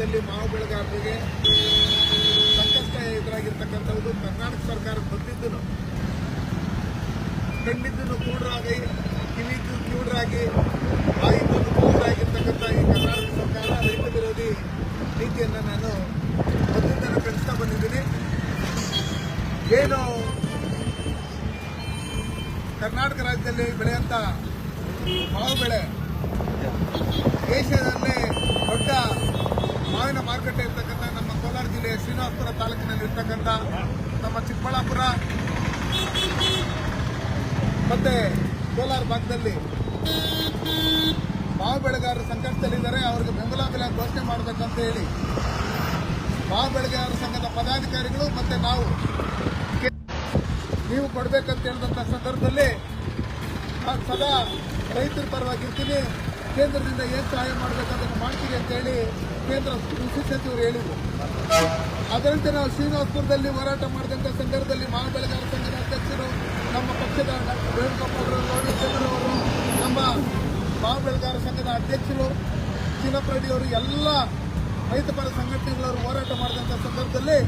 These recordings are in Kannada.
ರಾಜ್ಯದಲ್ಲಿ ಮಾವು ಬೆಳೆಗಾರರಿಗೆ ಸಂಕಷ್ಟ ಎದುರಾಗಿರ್ತಕ್ಕಂಥದ್ದು ಕರ್ನಾಟಕ ಸರ್ಕಾರ ಬಂದಿದ್ದನು ಕಂಡಿದ್ದನ್ನು ಕೂಡರಾಗಿ ಕಿವಿಗೂ ಕಿವುಡರಾಗಿ ಬಾಯಿಗೊಂದು ಕೂಡರಾಗಿರ್ತಕ್ಕಂಥ ಈ ಕರ್ನಾಟಕ ಸರ್ಕಾರ ರೈತ ವಿರೋಧಿ ನೀತಿಯನ್ನು ನಾನು ಮೊದಲಿಂದ ಕಳಿಸ್ತಾ ಬಂದಿದ್ದೀನಿ. ಏನು ಕರ್ನಾಟಕ ರಾಜ್ಯದಲ್ಲಿ ಬೆಳೆಯುವಂಥ ಮಾವು ಬೆಳೆ ದೇಶದಲ್ಲೇ ದೊಡ್ಡ ಮಾವಿನ ಮಾರುಕಟ್ಟೆ ಇರ್ತಕ್ಕಂಥ ನಮ್ಮ ಕೋಲಾರ ಜಿಲ್ಲೆಯ ಶ್ರೀನಿವಾಸಪುರ ತಾಲೂಕಿನಲ್ಲಿ ಇರ್ತಕ್ಕಂಥ ನಮ್ಮ ಚಿಕ್ಕಬಳ್ಳಾಪುರ ಮತ್ತೆ ಕೋಲಾರ ಭಾಗದಲ್ಲಿ ಮಾವು ಬೆಳೆಗಾರರು ಸಂಕಷ್ಟದಲ್ಲಿದ್ದಾರೆ. ಅವರಿಗೆ ಬೆಂಬಲ ಬೆಲೆ ಘೋಷಣೆ ಮಾಡಬೇಕಂತ ಹೇಳಿ ಮಾವು ಬೆಳೆಗಾರರ ಸಂಘದ ಪದಾಧಿಕಾರಿಗಳು ಮತ್ತೆ ನೀವು ಕೊಡಬೇಕಂತ ಹೇಳಿದಂಥ ಸಂದರ್ಭದಲ್ಲಿ ನಾನು ಸದಾ ರೈತರ ಪರವಾಗಿರ್ತೀನಿ, ಕೇಂದ್ರದಿಂದ ಏನು ಸಹಾಯ ಮಾಡಬೇಕಂತ ಮಾಡ್ತೀವಿ ಅಂತ ಹೇಳಿ ಕೇಂದ್ರ ಕೃಷಿ ಸಚಿವರು ಹೇಳಿದರು. ಅದರಂತೆ ನಾವು ಶ್ರೀನಿವಾಸಪುರದಲ್ಲಿ ಹೋರಾಟ ಮಾಡಿದಂಥ ಸಂದರ್ಭದಲ್ಲಿ ಮಾವು ಬೆಳೆಗಾರರ ಸಂಘದ ಅಧ್ಯಕ್ಷರು, ನಮ್ಮ ಪಕ್ಷದ ಡಾಕ್ಟರ್ ವೇಣುಗೋಪಾಲರವರು, ನಮ್ಮ ಮಾವು ಬೆಳೆಗಾರರ ಸಂಘದ ಅಧ್ಯಕ್ಷರು ಚಿನ್ನಪ್ರೆಡ್ಡಿಯವರು, ಎಲ್ಲ ರೈತಪರ ಸಂಘಟನೆಗಳವರು ಹೋರಾಟ ಮಾಡಿದಂಥ ಸಂದರ್ಭದಲ್ಲಿ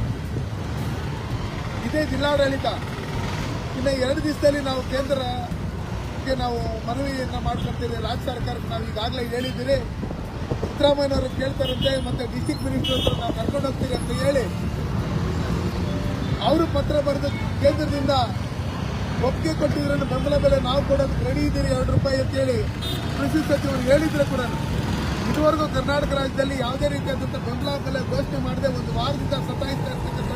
ಇದೇ ಜಿಲ್ಲಾಡಳಿತ ಇನ್ನು 2 ದಿವಸದಲ್ಲಿ ನಾವು ಕೇಂದ್ರಕ್ಕೆ ನಾವು ಮನವಿಯನ್ನು ಮಾಡ್ಕೊಳ್ತೀವಿ. ರಾಜ್ಯ ಸರ್ಕಾರಕ್ಕೆ ನಾವು ಈಗಾಗಲೇ ಹೇಳಿದ್ದೀರಿ, ಸಿದ್ದರಾಮಯ್ಯನವರು ಕೇಳ್ತಾರಂತೆ, ಮತ್ತೆ ಡಿಸ್ಟಿಕ್ ಮಿನಿಸ್ಟರ್ ಹತ್ರ ನಾವು ಕರ್ಕೊಂಡು ಹೋಗ್ತೀವಿ ಅಂತ ಹೇಳಿ ಅವರು ಪತ್ರ ಬರೆದು ಕೇಂದ್ರದಿಂದ ಒಪ್ಪಿಗೆ ಕೊಟ್ಟಿದ್ರನ್ನು ಬೆಂಬಲ ಬೆಲೆ ನಾವು ಕೊಡೋದಕ್ಕೆ ರೆಡಿ ಇದ್ದೀರಿ ₹2 ಅಂತೇಳಿ ಕೃಷಿ ಸಚಿವರು ಹೇಳಿದ್ರೆ ಕೂಡ ಇದುವರೆಗೂ ಕರ್ನಾಟಕ ರಾಜ್ಯದಲ್ಲಿ ಯಾವುದೇ ರೀತಿಯಾದಂಥ ಬೆಂಬಲ ಬೆಲೆ ಘೋಷಣೆ ಮಾಡದೆ 1 ವಾರದಿಂದ ಸತಾಯಿಸ್ತಾ ಇರ್ತಕ್ಕಂಥ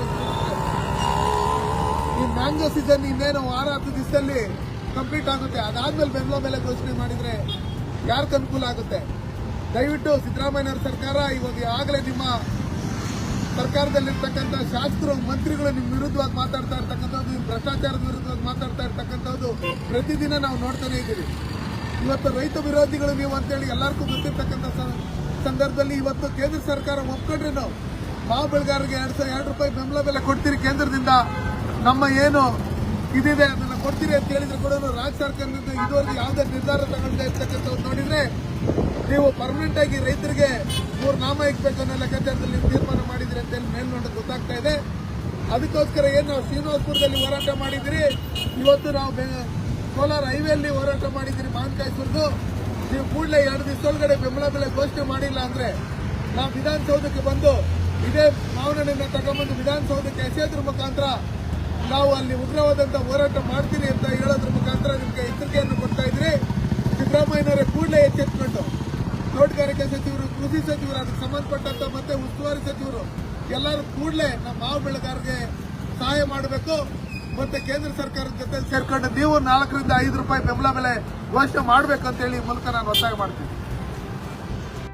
ಈ ಮ್ಯಾಂಗೋ ಸೀಸನ್ ಇನ್ನೇನು 6-10 ದಿವಸದಲ್ಲಿ ಕಂಪ್ಲೀಟ್ ಆಗುತ್ತೆ. ಅದಾದ್ಮೇಲೆ ಬೆಂಬಲ ಬೆಲೆ ಘೋಷಣೆ ಮಾಡಿದ್ರೆ ಯಾರಿಗೆ ಅನುಕೂಲ ಆಗುತ್ತೆ? ದಯವಿಟ್ಟು ಸಿದ್ದರಾಮಯ್ಯನವರ ಸರ್ಕಾರ ಇವಾಗ ಆಗಲೇ ನಿಮ್ಮ ಸರ್ಕಾರದಲ್ಲಿರ್ತಕ್ಕಂಥ ಶಾಸಕರು ಮಂತ್ರಿಗಳು ನಿಮ್ಮ ವಿರುದ್ಧವಾಗಿ ಮಾತಾಡ್ತಾ ಇರ್ತಕ್ಕಂಥದ್ದು, ನಿಮ್ಮ ಭ್ರಷ್ಟಾಚಾರದ ವಿರುದ್ಧವಾಗಿ ಮಾತಾಡ್ತಾ ಇರ್ತಕ್ಕಂಥದ್ದು ಪ್ರತಿದಿನ ನಾವು ನೋಡ್ತಾನೆ ಇದ್ದೀವಿ. ಇವತ್ತು ರೈತ ವಿರೋಧಿಗಳು ನೀವು ಅಂತೇಳಿ ಎಲ್ಲರಿಗೂ ಗೊತ್ತಿರ್ತಕ್ಕಂಥ ಸಂದರ್ಭದಲ್ಲಿ ಇವತ್ತು ಕೇಂದ್ರ ಸರ್ಕಾರ ಒಪ್ಕೊಂಡ್ರೆ ನಾವು ಮಾವು ಬೆಳೆಗಾರರಿಗೆ ₹2 ಬೆಂಬಲ ಬೆಲೆ ಕೊಡ್ತೀರಿ, ಕೇಂದ್ರದಿಂದ ನಮ್ಮ ಏನು ಇದಿದೆ ಅದನ್ನು ಕೊಡ್ತೀರಿ ಅಂತ ಹೇಳಿದ್ರೆ ಕೂಡ ರಾಜ್ಯ ಸರ್ಕಾರದಿಂದ ಇದುವರೆಗೂ ಯಾವುದೇ ನಿರ್ಧಾರ ತಗೊಳ್ಳದೇ ಇರ್ತಕ್ಕಂಥದ್ದು ನೋಡಿದ್ರೆ ನೀವು ಪರ್ಮನೆಂಟ್ ಆಗಿ ರೈತರಿಗೆ 3 ನಾಮ ಇಕ್ಬೇಕು ಅನ್ನೋ ಲೆಕ್ಕಾಚಾರದಲ್ಲಿ ನೀವು ತೀರ್ಮಾನ ಮಾಡಿದ್ರಿ ಅಂತ ಹೇಳಿ ಮೇಲ್ನೋಟಕ್ಕೆ ಗೊತ್ತಾಗ್ತಾ ಇದೆ. ಅದಕ್ಕೋಸ್ಕರ ಏನು ನಾವು ಶ್ರೀನಿವಾಸಪುರದಲ್ಲಿ ಹೋರಾಟ ಮಾಡಿದಿರಿ, ಇವತ್ತು ನಾವು ಕೋಲಾರ ಹೈವೇಯಲ್ಲಿ ಹೋರಾಟ ಮಾಡಿದಿರಿ ಮಾವಿನಕಾಯಿ ಸುರಿದು. ನೀವು ಕೂಡಲೇ 2 ದಿವಸದೊಳಗಡೆ ಬೆಂಬಲ ಬೆಲೆ ಘೋಷಣೆ ಮಾಡಿಲ್ಲ ಅಂದ್ರೆ ನಾವು ವಿಧಾನಸೌಧಕ್ಕೆ ಬಂದು ಇದೇ ಮಾವಿನ ತಗೊಂಡ್ಬಂದು ವಿಧಾನಸೌಧಕ್ಕೆ ಎಸೆಯೋದ್ರ ಮುಖಾಂತರ ನಾವು ಅಲ್ಲಿ ಉಗ್ರವಾದಂತಹ ಹೋರಾಟ ಮಾಡ್ತೀನಿ ಅಂತ ಹೇಳೋದ್ರ ಮುಖಾಂತರ ನಿಮಗೆ ಎಚ್ಚರಿಕೆಯನ್ನು ಕೊಡ್ತಾ ಇದ್ರಿ. ಸಿದ್ದರಾಮಯ್ಯನವರೇ ಕೂಡಲೇ ಎಚ್ಚೆತ್ಕೊಂಡು ತೋಟಗಾರಿಕೆ ಸಚಿವರು, ಕೃಷಿ ಸಚಿವರು, ಅದಕ್ಕೆ ಸಂಬಂಧಪಟ್ಟಂತ ಮತ್ತೆ ಉಸ್ತುವಾರಿ ಸಚಿವರು ಎಲ್ಲರೂ ಕೂಡಲೇ ನಮ್ಮ ಮಾವು ಬೆಳೆಗಾರರಿಗೆ ಸಹಾಯ ಮಾಡಬೇಕು. ಮತ್ತೆ ಕೇಂದ್ರ ಸರ್ಕಾರದ ಜೊತೆ ಸೇರ್ಕೊಂಡು ನೀವು ₹4 ರಿಂದ ₹5 ಬೆಂಬಲ ಬೆಲೆ ಘೋಷಣೆ ಮಾಡಬೇಕಂತ ಹೇಳಿ ಮೂಲಕ ನಾನು ಒತ್ತಾಯ ಮಾಡ್ತೀನಿ.